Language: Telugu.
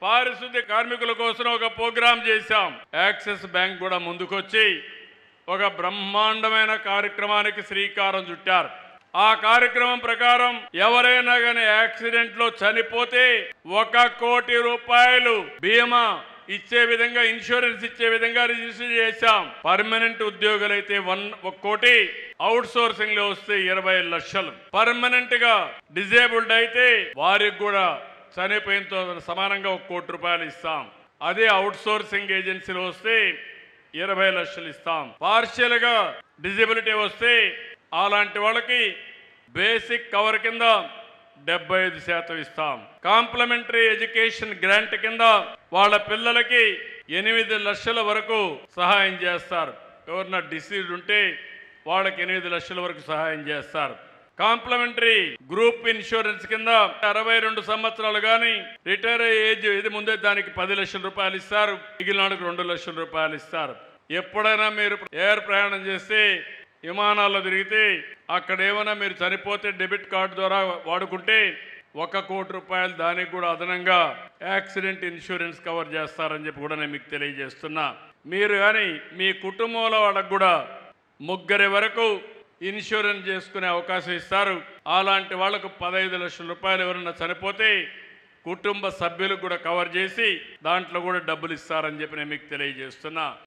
పారిశుద్ధ్య కార్మికుల కోసం ఒక ప్రోగ్రాం చేశాం. యాక్సిస్ బ్యాంక్ కూడా ముందుకొచ్చి ఒక బ్రహ్మాండమైన కార్యక్రమానికి శ్రీకారం చుట్టారు. ఆ కార్యక్రమం ప్రకారం ఎవరైనా కానీ యాక్సిడెంట్ లో చనిపోతే 1 కోటి రూపాయలు బీమా ఇచ్చే విధంగా, ఇన్సూరెన్స్ ఇచ్చే విధంగా రిజిస్టర్ చేశాం. పర్మనెంట్ ఉద్యోగులైతే 1 కోటి, అవుట్ సోర్సింగ్ లో వస్తే 20 లక్షలు. పర్మనెంట్ గా డిజేబుల్డ్ అయితే వారికి కూడా చనిపోయినతో సమానంగా 1 కోటి రూపాయలు ఇస్తాం. అదే అవుట్ సోర్సింగ్ ఏజెన్సీలో వస్తే 20 లక్షలు ఇస్తాం. పార్షియల్ గా డిజేబిలిటీ వస్తే అలాంటి వాళ్ళకి బేసిక్ కవర్ కింద 75% ఇస్తాం. కాంప్లిమెంటరీ ఎడ్యుకేషన్ గ్రాంట్ కింద వాళ్ళ పిల్లలకి 8 లక్షల వరకు సహాయం చేస్తారు. ఎవరన్నా డిసీజ్ ఉంటే వాళ్ళకి 8 లక్షల వరకు సహాయం చేస్తారు. కాంప్లిమెంటరీ గ్రూప్ ఇన్సూరెన్స్ కింద 62 సంవత్సరాలు కానీ రిటైర్ ఏజ్ ఇది ముందే దానికి 10 లక్షల రూపాయలు ఇస్తారు. మిగిలినాడికి 2 లక్షల రూపాయలు ఇస్తారు. ఎప్పుడైనా మీరు ఎయిర్ ప్రయాణం చేస్తే, విమానాల్లో తిరిగితే అక్కడ ఏమైనా మీరు చనిపోతే డెబిట్ కార్డు ద్వారా వాడుకుంటే 1 కోటి రూపాయలు దానికి కూడా అదనంగా యాక్సిడెంట్ ఇన్సూరెన్స్ కవర్ చేస్తారని చెప్పి కూడా నేను మీకు తెలియజేస్తున్నా. మీరు కానీ మీ కుటుంబంలో వాళ్ళకు కూడా 3 వరకు ఇన్సూరెన్స్ చేసుకునే అవకాశం ఇస్తారు. అలాంటి వాళ్లకు 15 లక్షల రూపాయలు ఎవరైనా చనిపోతే కుటుంబ సభ్యులకు కూడా కవర్ చేసి దాంట్లో కూడా డబ్బులు ఇస్తారని చెప్పి నేను మీకు తెలియజేస్తున్నా.